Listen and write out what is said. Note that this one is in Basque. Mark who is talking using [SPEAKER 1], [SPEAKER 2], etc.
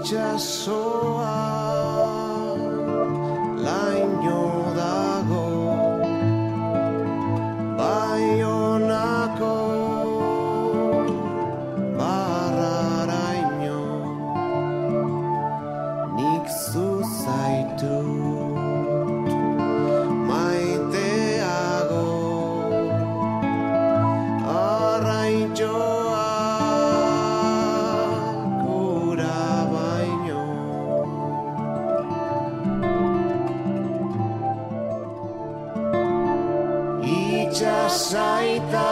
[SPEAKER 1] itxasoa laino dago Baionako barraraino nik zu zaitut maiteago arraintxoak ura baino itxasaita